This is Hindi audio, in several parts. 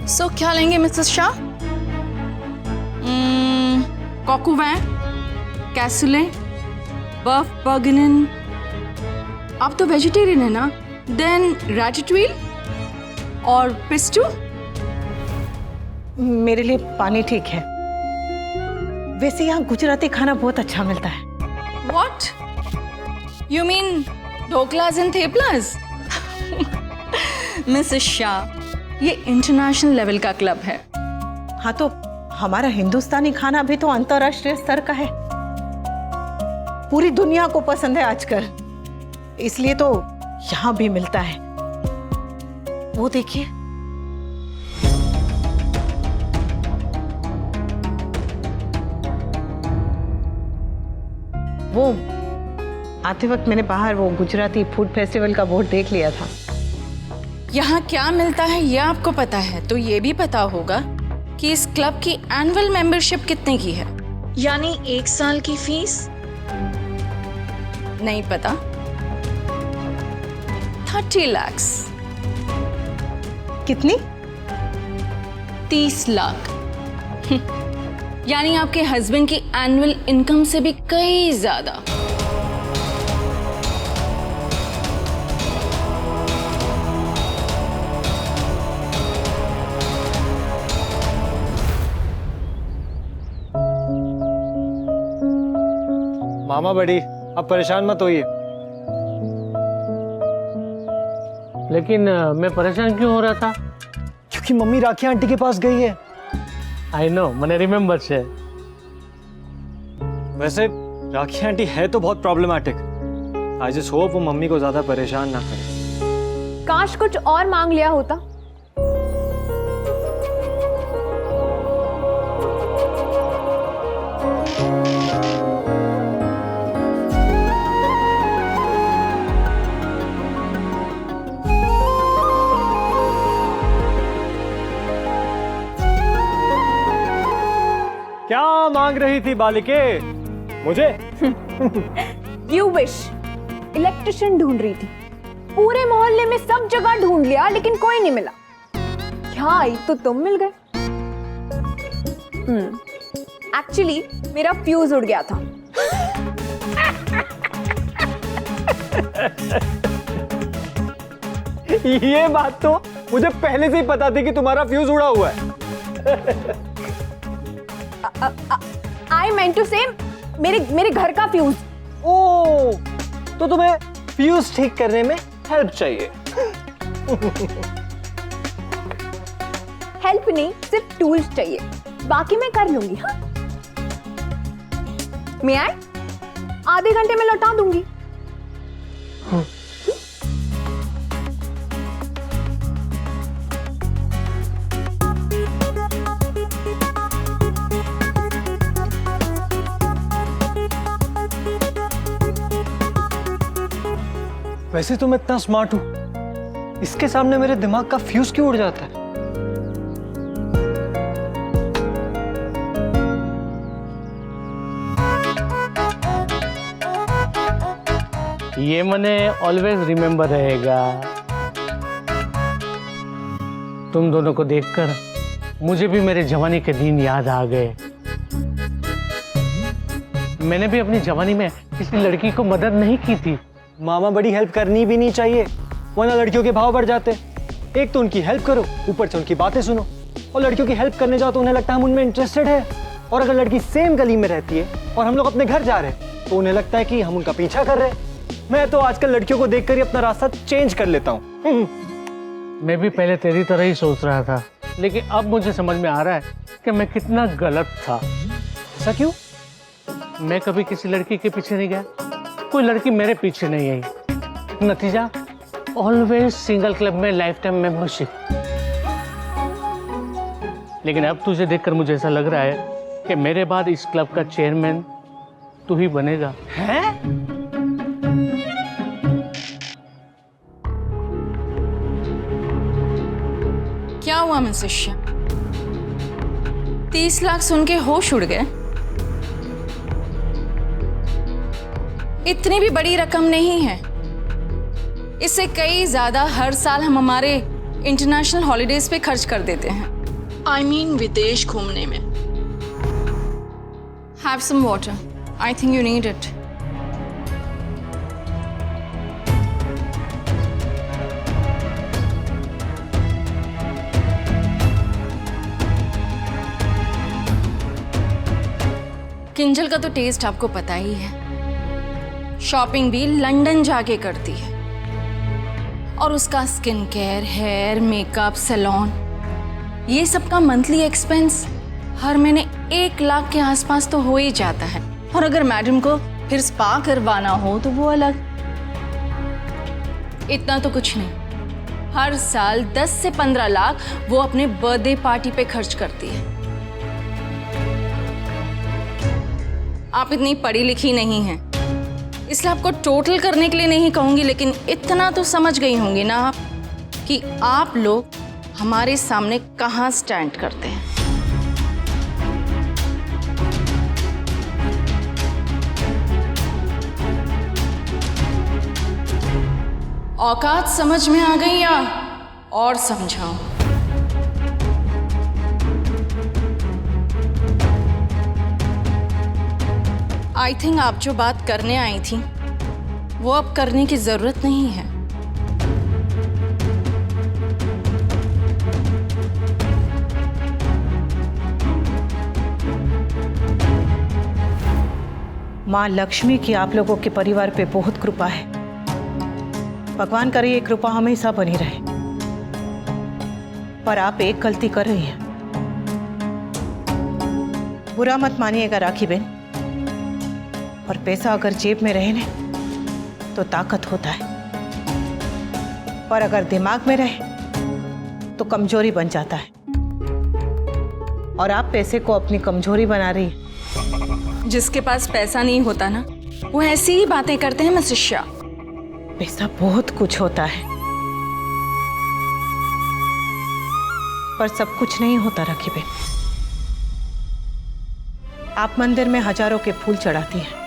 सो क्या लेंगे मिसेस शाह? कॉकूवैन, कैसुले, बफ बर्गनन। आप तो वेजिटेरियन है ना? देन रैटेटुइल और पिस्टू। मेरे लिए पानी ठीक है। वैसे यहाँ गुजराती खाना बहुत अच्छा मिलता है। What? You mean dhoklas and theplas? Mrs Shah, ये इंटरनेशनल लेवल का क्लब है। हाँ तो हमारा हिंदुस्तानी खाना भी तो अंतर्राष्ट्रीय स्तर का है, पूरी दुनिया को पसंद है आजकल, इसलिए तो यहाँ भी मिलता है। वो देखिए, वो आते वक्त मैंने बाहर वो गुजराती फूड फेस्टिवल का बोर्ड देख लिया था। यहाँ क्या मिलता है ये आपको पता है, तो ये भी पता होगा कि इस क्लब की एनुअल मेंबरशिप कितने की है। यानी 1 साल की फीस? नहीं पता? 30 लाख। कितनी? 30 लाख। यानी आपके हस्बैंड की एनुअल इनकम से भी कई ज्यादा। मामा बड़ी, अब परेशान मत होइए। लेकिन मैं परेशान क्यों हो रहा था? क्योंकि मम्मी राखी आंटी के पास गई है। आई नो, मैंने रिमेम्बर से। वैसे राखी आंटी है तो बहुत प्रॉब्लमैटिक। आई जस्ट होप वो मम्मी को ज्यादा परेशान ना करे। काश कुछ और मांग लिया होता। क्या मांग रही थी बालिके? मुझे? You wish. इलेक्ट्रिशियन ढूंढ रही थी, पूरे मोहल्ले में सब जगह ढूंढ लिया लेकिन कोई नहीं मिला। क्या आई तो तुम मिल गए। एक्चुअली मेरा फ्यूज उड़ गया था। ये बात तो मुझे पहले से ही पता थी कि तुम्हारा फ्यूज उड़ा हुआ है। आई मेंट टू से मेरे घर का फ्यूज। ओ, तो तुम्हें फ्यूज ठीक करने में हेल्प चाहिए? हेल्प नहीं, सिर्फ टूल्स चाहिए, बाकी मैं कर लूंगी। हाँ, मैं आए आधे घंटे में लौटा दूंगी। वैसे तो मैं इतना स्मार्ट हूं, इसके सामने मेरे दिमाग का फ्यूज क्यों उड़ जाता है? ये मैंने ऑलवेज रिमेम्बर रहेगा। तुम दोनों को देखकर मुझे भी मेरे जवानी के दिन याद आ गए। मैंने भी अपनी जवानी में किसी लड़की को मदद नहीं की थी। मामा बड़ी हेल्प करनी भी नहीं चाहिए, वरना लड़कियों के भाव बढ़ जाते। एक तो उनकी हेल्प करो, ऊपर से उनकी बातें सुनो, और लड़कियों की हेल्प करने जाओ तो उन्हें लगता है हम उनमें इंटरेस्टेड है। और अगर लड़की सेम गली में रहती है और हम लोग अपने घर जा रहे हैं तो उन्हें लगता है कि हम उनका पीछा कर रहे हैं। मैं तो आजकल लड़कियों को देखकर ही अपना रास्ता चेंज कर लेता हूँ। मैं भी पहले तेरी तरह ही सोच रहा था, लेकिन अब मुझे समझ में आ रहा है कि मैं कितना गलत था। ऐसा क्यों? मैं कभी किसी लड़की के पीछे नहीं गया, कोई लड़की मेरे पीछे नहीं आई। नतीजा ऑलवेज सिंगल क्लब में लाइफ टाइम मेंबरशिप। लेकिन अब तुझे देखकर मुझे ऐसा लग रहा है कि मेरे बाद इस क्लब का चेयरमैन तू ही बनेगा। हैं? क्या हुआ मिसेस शाह? 30 लाख सुन के होश उड़ गए? इतनी भी बड़ी रकम नहीं है, इससे कई ज्यादा हर साल हम हमारे इंटरनेशनल हॉलीडेज पे खर्च कर देते हैं। I mean विदेश घूमने में। Have some water. I think you need it. Kinjal का तो टेस्ट आपको पता ही है। शॉपिंग भी लंदन जाके करती है और उसका skin care, hair, makeup, salon, ये सब का मंथली एक्सपेंस हर महीने 1 लाख के आसपास तो हो ही जाता है। और अगर मैडम को फिर स्पा करवाना हो तो वो अलग। इतना तो कुछ नहीं, हर साल 10 से 15 लाख वो अपने बर्थडे पार्टी पे खर्च करती है। आप इतनी पढ़ी लिखी नहीं हैं, इसलिए आपको टोटल करने के लिए नहीं कहूंगी, लेकिन इतना तो समझ गई होंगी ना आप कि आप लोग हमारे सामने कहाँ स्टैंड करते हैं। औकात समझ में आ गई या और समझाऊं? आई थिंक आप जो बात करने आई थी वो अब करने की जरूरत नहीं है। माँ लक्ष्मी की आप लोगों के परिवार पे बहुत कृपा है। भगवान करे ये कृपा हमेशा बनी रहे। पर आप एक गलती कर रही हैं। बुरा मत मानिएगा राखी बहन, और पैसा अगर जेब में रहे ना तो ताकत होता है, पर अगर दिमाग में रहे तो कमजोरी बन जाता है। और आप पैसे को अपनी कमजोरी बना रही है। जिसके पास पैसा नहीं होता ना, वो ऐसी ही बातें करते हैं मिसेस शाह। पैसा बहुत कुछ होता है, पर सब कुछ नहीं होता राखी बहन। आप मंदिर में हजारों के फूल चढ़ाती हैं,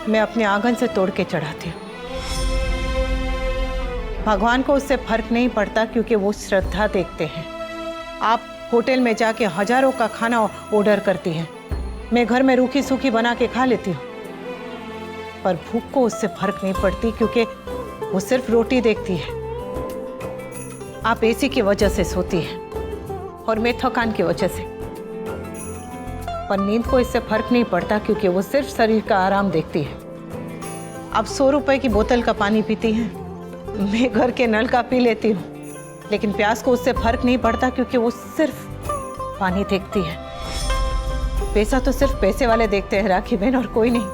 मैं अपने आंगन से तोड़ के चढ़ाती हूँ। भगवान को उससे फर्क नहीं पड़ता, क्योंकि वो श्रद्धा देखते हैं। आप होटल में जाके हजारों का खाना ऑर्डर करती हैं, मैं घर में रूखी सूखी बना के खा लेती हूँ, पर भूख को उससे फर्क नहीं पड़ती, क्योंकि वो सिर्फ रोटी देखती है। आप एसी की वजह से सोती हैं और मैं थकान की वजह से, पर नींद को इससे फर्क नहीं पड़ता, क्योंकि वो सिर्फ शरीर का आराम देखती है। आप 100 रुपए की बोतल का पानी पीती हैं, मैं घर के नल का पी लेती हूँ, लेकिन प्यास को उससे फर्क नहीं पड़ता, क्योंकि वो सिर्फ पानी देखती है। पैसा तो सिर्फ पैसे वाले देखते हैं राखी बहन, और कोई नहीं।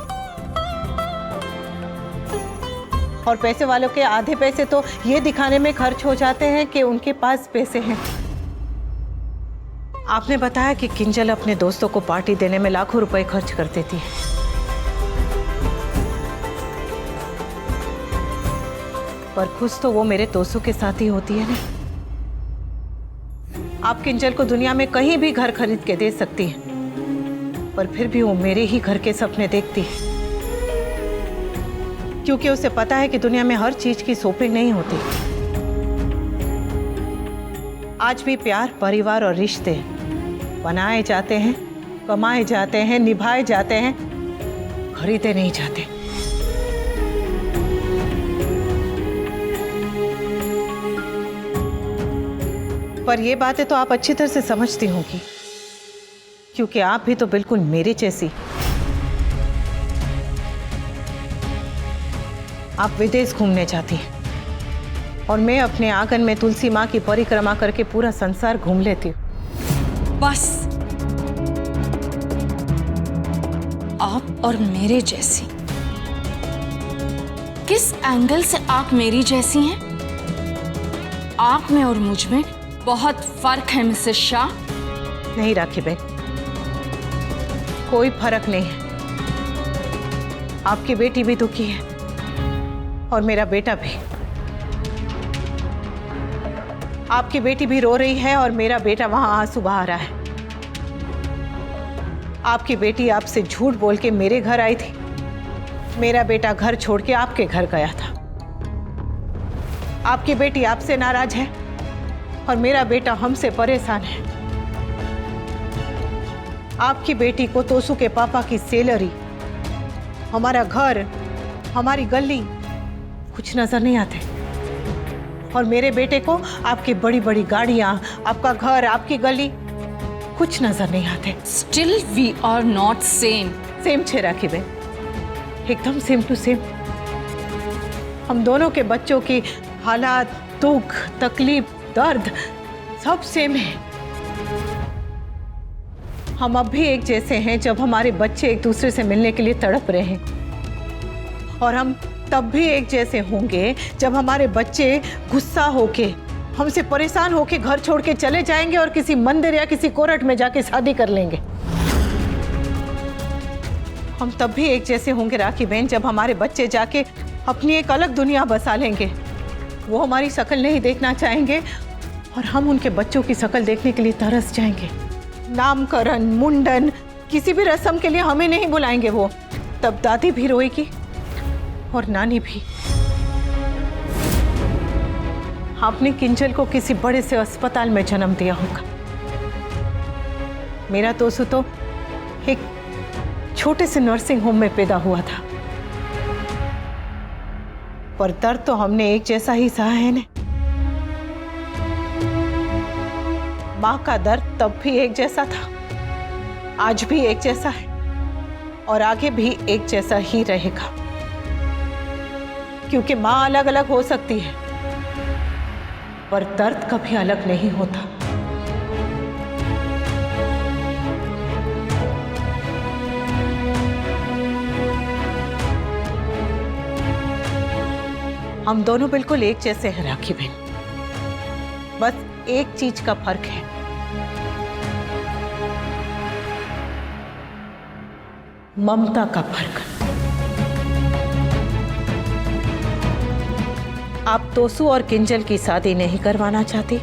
और पैसे वालों के आधे पैसे तो ये दिखाने में खर्च हो जाते हैं कि उनके पास पैसे हैं। आपने बताया कि किंजल अपने दोस्तों को पार्टी देने में लाखों रुपए खर्च कर देती है, पर खुश तो वो मेरे दोस्तों के साथ ही होती है ना। आप किंजल को दुनिया में कहीं भी घर खरीद के दे सकती हैं, पर फिर भी वो मेरे ही घर के सपने देखती है, क्योंकि उसे पता है कि दुनिया में हर चीज की शॉपिंग नहीं होती। आज भी प्यार, परिवार और रिश्ते बनाए जाते हैं, कमाए जाते हैं, निभाए जाते हैं, खरीदे नहीं जाते। पर ये बातें तो आप अच्छी तरह से समझती होंगी, क्योंकि आप भी तो बिल्कुल मेरे जैसी। आप विदेश घूमने जाती हैं और मैं अपने आंगन में तुलसी माँ की परिक्रमा करके पूरा संसार घूम लेती हूँ। बस आप और मेरे जैसी, किस एंगल से आप मेरी जैसी हैं? आप में और मुझ में बहुत फर्क है मिसेस शाह। नहीं राखी बहन, कोई फर्क नहीं है। आपकी बेटी भी दुखी है और मेरा बेटा भी। आपकी बेटी भी रो रही है और मेरा बेटा वहां आंसू बहा रहा है। आपकी बेटी आपसे झूठ बोल के मेरे घर आई थी, मेरा बेटा घर छोड़ के आपके घर गया था। आपकी बेटी आपसे नाराज है और मेरा बेटा हमसे परेशान है। आपकी बेटी को तोसू के पापा की सैलरी, हमारा घर, हमारी गली कुछ नजर नहीं आते, और मेरे बेटे को आपकी बड़ी बड़ी गाड़ियां, आपका घर, आपकी गली कुछ नजर नहीं आते। Still we are not same. Same छे राखी बहन, एकदम सेम टू सेम। हम दोनों के बच्चों की हालात, दुख, तकलीफ, दर्द सब सेम है। हम अब भी एक जैसे हैं जब हमारे बच्चे एक दूसरे से मिलने के लिए तड़प रहे हैं, और हम तब भी एक जैसे होंगे जब हमारे बच्चे गुस्सा होके, हमसे परेशान होके घर छोड़ के चले जाएंगे और किसी मंदिर या किसी कोर्ट में जाके शादी कर लेंगे। हम तब भी एक जैसे होंगे राखी बहन जब हमारे बच्चे जाके अपनी एक अलग दुनिया बसा लेंगे। वो हमारी शक्ल नहीं देखना चाहेंगे और हम उनके बच्चों की शक्ल देखने के लिए तरस जाएंगे। नामकरण, मुंडन, किसी भी रस्म के लिए हमें नहीं बुलाएंगे वो। तब दादी भी रोएगी और नानी भी। आपने किंजल को किसी बड़े से अस्पताल में जन्म दिया होगा। मेरा तोसू तो एक छोटे से नर्सिंग होम में पैदा हुआ था, पर दर्द तो हमने एक जैसा ही सहा है ना। माँ का दर्द तब भी एक जैसा था, आज भी एक जैसा है और आगे भी एक जैसा ही रहेगा, क्योंकि माँ अलग अलग हो सकती है पर दर्द कभी अलग नहीं होता। हम दोनों बिल्कुल एक जैसे हैं राखी बहन, बस एक चीज का फर्क है। ममता का फर्क। आप तोसू और किंजल की शादी नहीं करवाना चाहती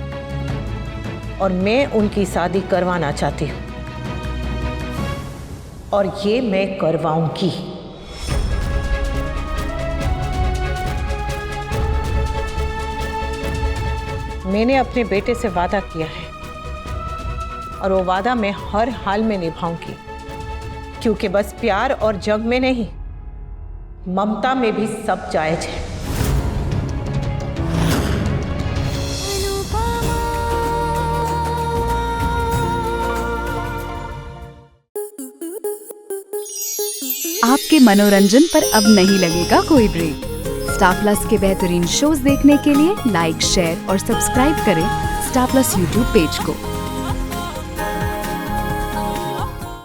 और मैं उनकी शादी करवाना चाहती हूं, और ये मैं करवाऊंगी। मैंने अपने बेटे से वादा किया है और वो वादा मैं हर हाल में निभाऊंगी, क्योंकि बस प्यार और जंग में नहीं, ममता में भी सब जायज है। आपके मनोरंजन पर अब नहीं लगेगा कोई ब्रेक। स्टार प्लस के बेहतरीन शोज देखने के लिए लाइक, शेयर और सब्सक्राइब करें स्टार प्लस यूट्यूब पेज को।